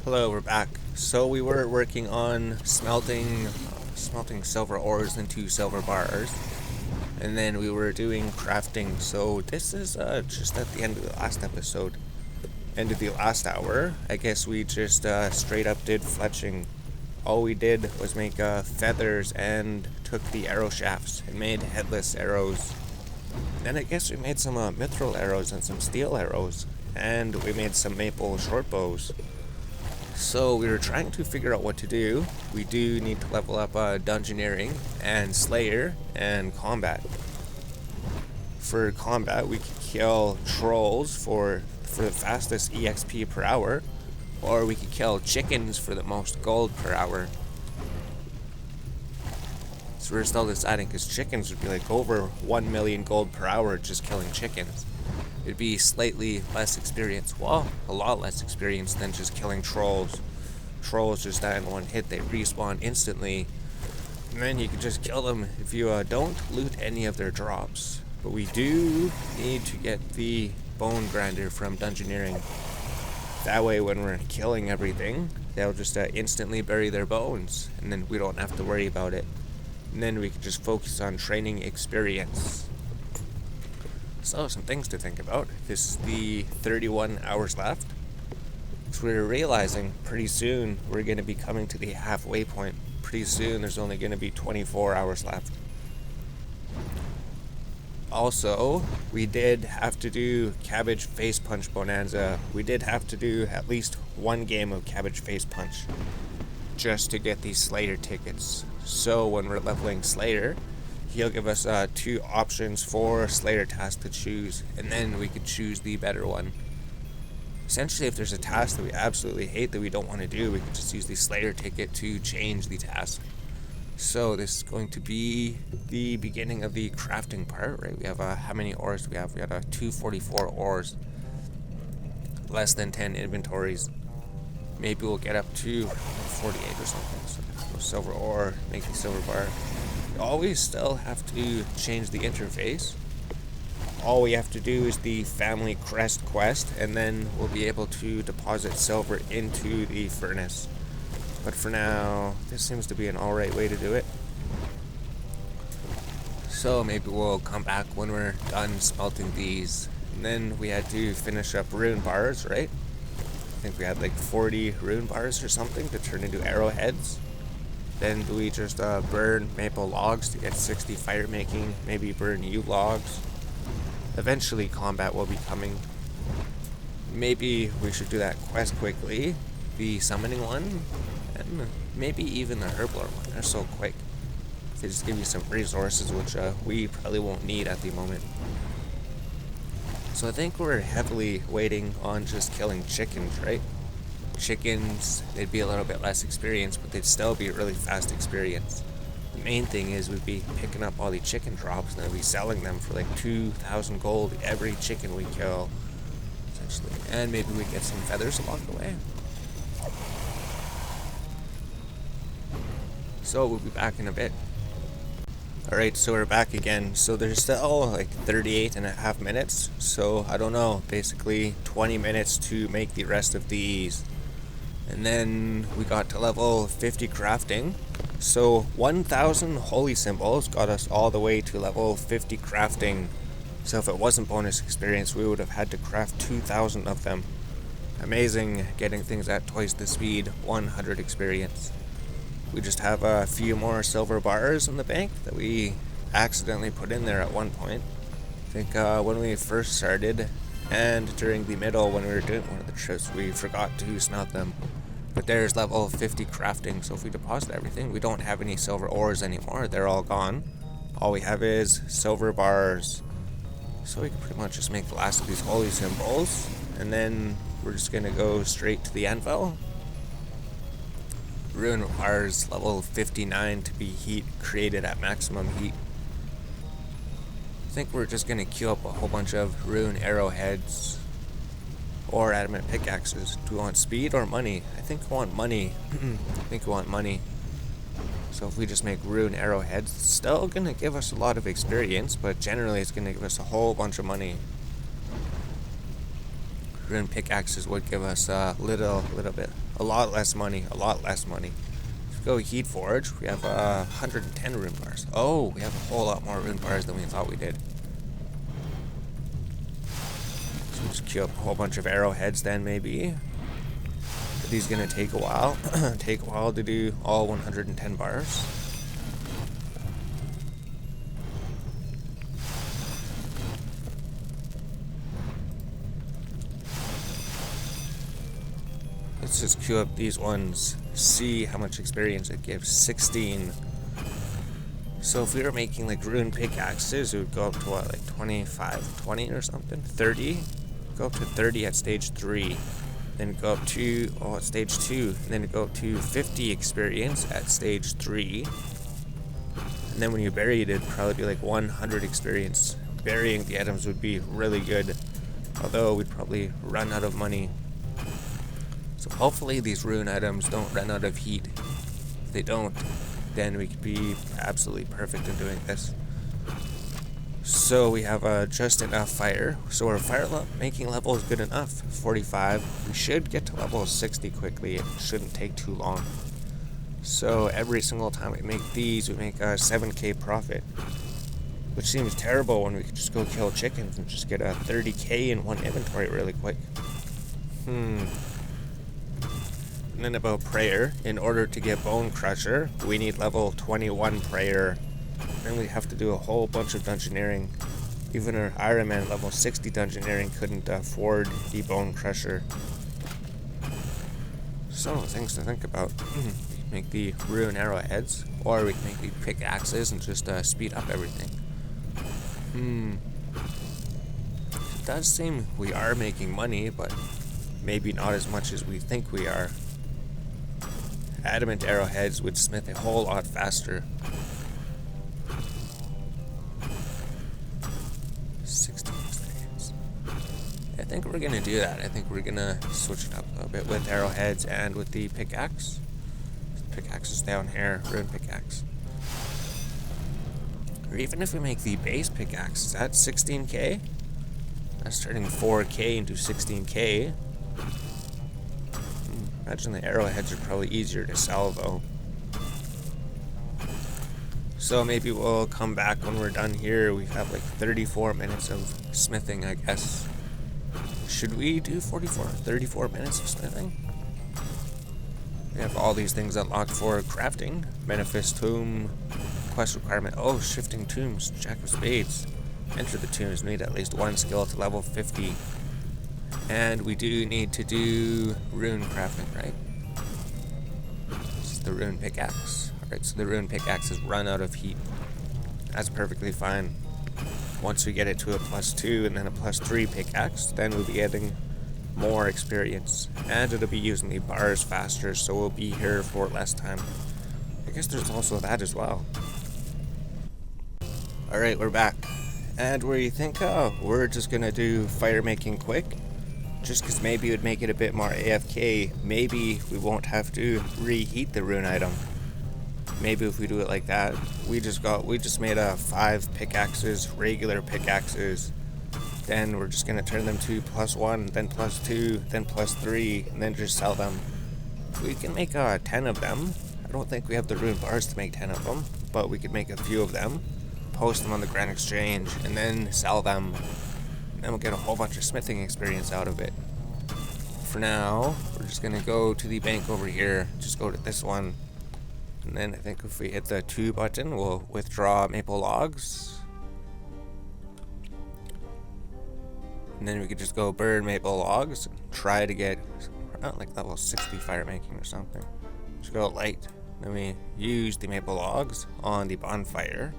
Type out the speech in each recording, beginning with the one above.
Hello, we're back. So we were working on smelting silver ores into silver bars, and then we were doing crafting. So this is just at the end of the last episode, end of the last hour. I guess we just straight up did fletching. All we did was make feathers and took the arrow shafts and made headless arrows. Then I guess we made some mithril arrows and some steel arrows, and we made some maple short bows. So we were trying to figure out what to do. We do need to level up Dungeoneering and Slayer and Combat. For combat, we could kill trolls for the fastest EXP per hour, or we could kill chickens for the most gold per hour. So we're still deciding, because chickens would be like over 1 million gold per hour just killing chickens. It'd be slightly less experience, well, a lot less experience than just killing trolls. Trolls just die in one hit, they respawn instantly, and then you can just kill them if you don't loot any of their drops. But we do need to get the bone grinder from Dungeoneering. That way when we're killing everything, they'll just instantly bury their bones, and then we don't have to worry about it. And then we can just focus on training experience. So, some things to think about. This is the 31 hours left. So we're realizing pretty soon we're going to be coming to the halfway point. Pretty soon there's only going to be 24 hours left. Also, we did have to do Cabbage Face Punch Bonanza. We did have to do at least one game of Cabbage Face Punch just to get these Slayer tickets. So when we're leveling Slayer, he'll give us two options for Slayer task to choose, and then we could choose the better one. Essentially, if there's a task that we absolutely hate that we don't want to do, we can just use the Slayer ticket to change the task. So this is going to be the beginning of the crafting part, right? We have how many ores do we have? We got 244 ores, less than 10 inventories. Maybe we'll get up to 48 or something. So silver ore, make the silver bar. We always still have to change the interface. All we have to do is the family crest quest, and then we'll be able to deposit silver into the furnace. But for now, this seems to be an alright way to do it. So maybe we'll come back when we're done smelting these. And then we had to finish up rune bars, right? I think we had like 40 rune bars or something to turn into arrowheads. Then do we just burn maple logs to get 60 firemaking, maybe burn yew logs. Eventually combat will be coming. Maybe we should do that quest quickly, the summoning one, and maybe even the herbler one. They're so quick. They just give you some resources, which we probably won't need at the moment. So I think we're heavily waiting on just killing chickens, right? Chickens, they'd be a little bit less experience, but they'd still be really fast experience. The main thing is we'd be picking up all the chicken drops, and then we'd be selling them for like 2,000 gold every chicken we kill, essentially. And maybe we get some feathers along the way. So we'll be back in a bit. Alright, so we're back again. So there's still like 38.5 minutes. So I don't know, basically 20 minutes to make the rest of these. And then we got to level 50 crafting. So 1,000 holy symbols got us all the way to level 50 crafting. So if it wasn't bonus experience, we would have had to craft 2,000 of them. Amazing, getting things at twice the speed, 100 experience. We just have a few more silver bars in the bank that we accidentally put in there at one point. I think when we first started, and during the middle when we were doing one of the trips, we forgot to smelt them. But there's level 50 crafting, so if we deposit everything, we don't have any silver ores anymore. They're all gone. All we have is silver bars. So we can pretty much just make the last of these holy symbols, and then we're just going to go straight to the anvil. Rune requires level 59 to be heat created at maximum heat. I think we're just going to queue up a whole bunch of rune arrowheads or adamant pickaxes. Do we want speed or money? I think we want money. So if we just make rune arrowheads, it's still going to give us a lot of experience, but generally it's going to give us a whole bunch of money. rune pickaxes would give us a lot less money. If we go heat forge, we have 110 rune bars. Oh, we have a whole lot more rune bars than we thought we did. So we'll just queue up a whole bunch of arrowheads then, maybe. Are these gonna take a while? Take a while to do all 110 bars. Let's just queue up these ones, see how much experience it gives. 16. So if we were making like rune pickaxes, it would go up to what, like 25, 20 or something? 30? Go up to 30 at stage 3. Then go up to, at stage 2. And then go up to 50 experience at stage 3. And then when you bury it, it'd probably be like 100 experience. Burying the items would be really good. Although we'd probably run out of money. So hopefully these rune items don't run out of heat. If they don't, then we could be absolutely perfect in doing this. So we have just enough fire. So our making level is good enough. 45. We should get to level 60 quickly. It shouldn't take too long. So every single time we make these, we make a 7k profit. Which seems terrible when we could just go kill chickens and just get a 30k in one inventory really quick. And then about prayer, in order to get bone crusher, we need level 21 prayer. Then we have to do a whole bunch of dungeoneering. Even our Iron Man level 60 dungeoneering couldn't afford the bone crusher. So things to think about. We can make the rune arrowheads, or we can make the pickaxes and just speed up everything. It does seem we are making money, but maybe not as much as we think we are. Adamant arrowheads would smith a whole lot faster. 16 experience. I think we're gonna do that. I think we're gonna switch it up a bit with arrowheads and with the pickaxe. Pickaxe is down here, rune pickaxe. Or even if we make the base pickaxe, is that 16k? That's turning 4k into 16k. Imagine the arrowheads are probably easier to sell though. So maybe we'll come back when we're done here. We have like 34 minutes of smithing, I guess. Should we do 34 minutes of smithing? We have all these things unlocked for crafting. Manifest tomb, quest requirement. Oh, shifting tombs, Jack of Spades. Enter the tombs, need at least 1 skill to level 50. And we do need to do rune crafting, right? This is the rune pickaxe. Alright, so the rune pickaxes run out of heat. That's perfectly fine. Once we get it to a +2 and then a +3 pickaxe, then we'll be getting more experience. And it'll be using the bars faster, so we'll be here for less time. I guess there's also that as well. Alright, we're back. And where you think, we're just gonna do fire making quick. Just because maybe it would make it a bit more AFK, maybe we won't have to reheat the rune item. Maybe if we do it like that, we just made 5 pickaxes, regular pickaxes. Then we're just gonna turn them to +1, then +2, then +3, and then just sell them. We can make 10 of them. I don't think we have the rune bars to make 10 of them, but we could make a few of them, post them on the Grand Exchange, and then sell them. And we'll get a whole bunch of smithing experience out of it. For now, we're just gonna go to the bank over here, just go to this one. And then I think if we hit the 2 button, we'll withdraw maple logs. And then we could just go burn maple logs, and try to get, not like level 60 fire making or something. Just go light. Then we use the maple logs on the bonfire.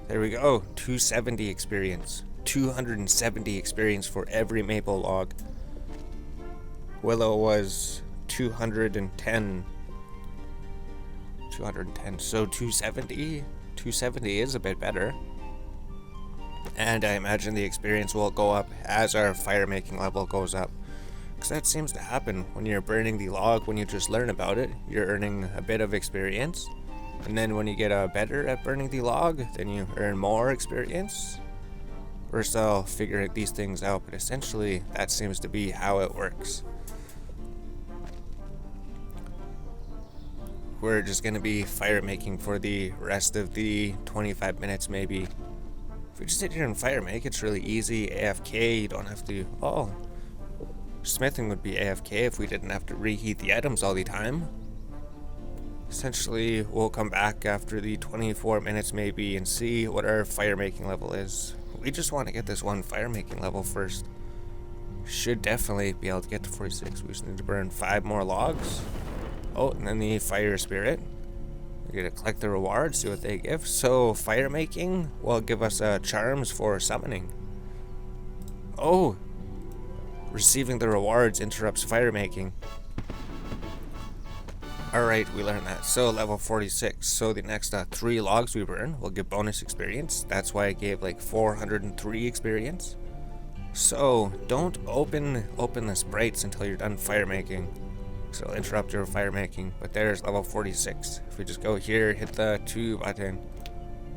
There we go, 270 experience. 270 experience for every maple log. Willow was 210. So 270 is a bit better. And I imagine the experience will go up as our fire making level goes up. Because that seems to happen when you're burning the log. When you just learn about it, you're earning a bit of experience. And then when you get better at burning the log, then you earn more experience. We're still figuring these things out, but essentially that seems to be how it works. We're just going to be fire making for the rest of the 25 minutes maybe. If we just sit here and fire make, it's really easy. AFK, you don't have to... Oh, smithing would be AFK if we didn't have to reheat the items all the time. Essentially, we'll come back after the 24 minutes maybe and see what our firemaking level is. We just want to get this one firemaking level first. Should definitely be able to get to 46. We just need to burn 5 more logs. Oh, and then the fire spirit. We're going to collect the rewards, see what they give. So, firemaking will give us charms for summoning. Oh! Receiving the rewards interrupts firemaking. Alright, we learned that. So, level 46. So, the next 3 logs we burn will give bonus experience. That's why it gave like 403 experience. So, don't open the sprites until you're done firemaking. So, it'll interrupt your firemaking. But there's level 46. If we just go here, hit the 2 button,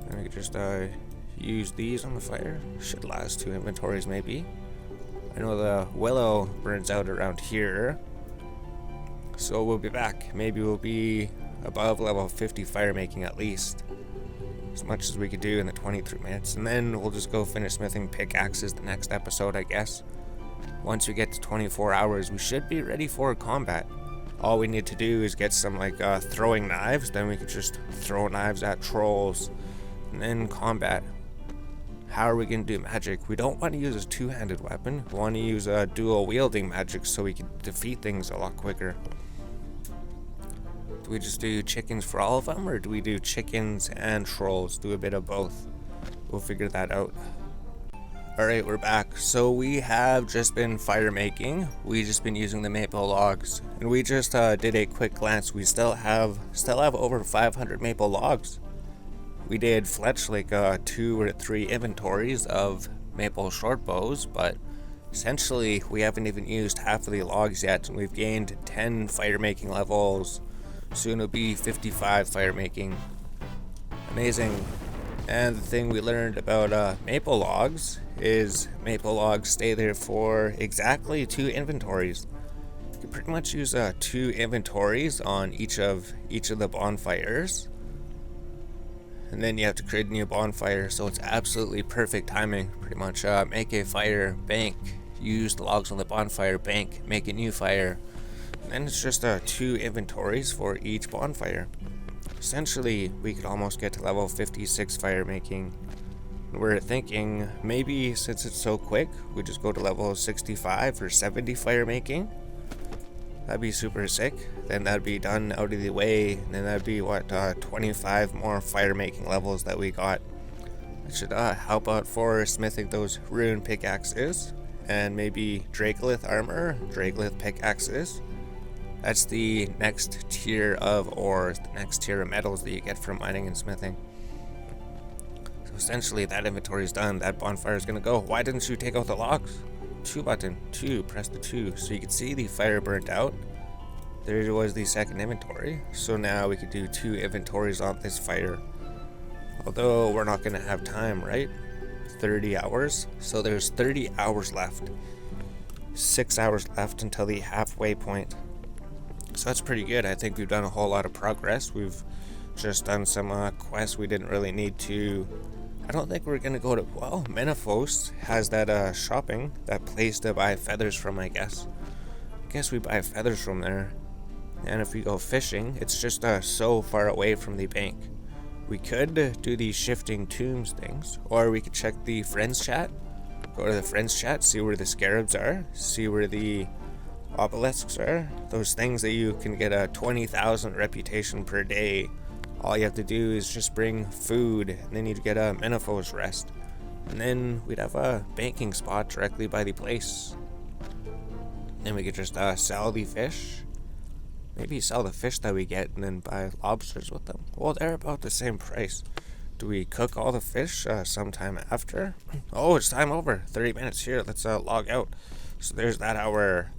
and we can just use these on the fire. Should last 2 inventories maybe. I know the willow burns out around here. So we'll be back. Maybe we'll be above level 50 firemaking at least. As much as we could do in the 23 minutes. And then we'll just go finish smithing pickaxes the next episode, I guess. Once we get to 24 hours, we should be ready for combat. All we need to do is get some like throwing knives. Then we can just throw knives at trolls. And then combat. How are we going to do magic? We don't want to use a two-handed weapon. We want to use a dual wielding magic so we can defeat things a lot quicker. Do we just do chickens for all of them, or do we do chickens and trolls? Do a bit of both. We'll figure that out. Alright, we're back. So we have just been fire making. We just been using the maple logs. And we just did a quick glance. We still have over 500 maple logs. We did fletch like 2 or 3 inventories of maple short bows, but essentially we haven't even used half of the logs yet, and we've gained 10 firemaking levels. Soon it'll be 55 firemaking. Amazing. And the thing we learned about maple logs is maple logs stay there for exactly 2 inventories. You can pretty much use 2 inventories on each of the bonfires. And then you have to create a new bonfire, so it's absolutely perfect timing. Pretty much make a fire, bank, use the logs on the bonfire, bank, make a new fire. And then it's just 2 inventories for each bonfire. Essentially, we could almost get to level 56 fire making. We're thinking maybe since it's so quick, we just go to level 65 or 70 fire making. That'd be super sick. Then that'd be done out of the way. And then that'd be 25 more fire making levels that we got. That should help out for smithing those rune pickaxes. And maybe Drakelith armor, Drakelith pickaxes. That's the next tier of ores, the next tier of metals that you get from mining and smithing. So essentially that inventory is done. That bonfire is gonna go. Why didn't you take out the logs? 2 button, 2, press the 2. So you can see the fire burnt out. There was the second inventory. So now we could do 2 inventories on this fire. Although we're not gonna have time, right? 30 hours. So there's 30 hours left. 6 hours left until the halfway point. So that's pretty good. I think we've done a whole lot of progress. We've just done some quests we didn't really need to. I don't think we're gonna go to, well, Menifos has that shopping, that place to buy feathers from, I guess. I guess we buy feathers from there. And if we go fishing, it's just so far away from the bank. We could do these shifting tombs things, or we could check the friends chat. Go to the friends chat, see where the scarabs are, see where the obelisks are. Those things that you can get a 20,000 reputation per day. All you have to do is just bring food, and then you'd get a Menifos rest. And then we'd have a banking spot directly by the place. Then we could just sell the fish. Maybe sell the fish that we get and then buy lobsters with them. Well, they're about the same price. Do we cook all the fish sometime after? Oh, it's time over. 30 minutes here. Let's log out. So there's that hour.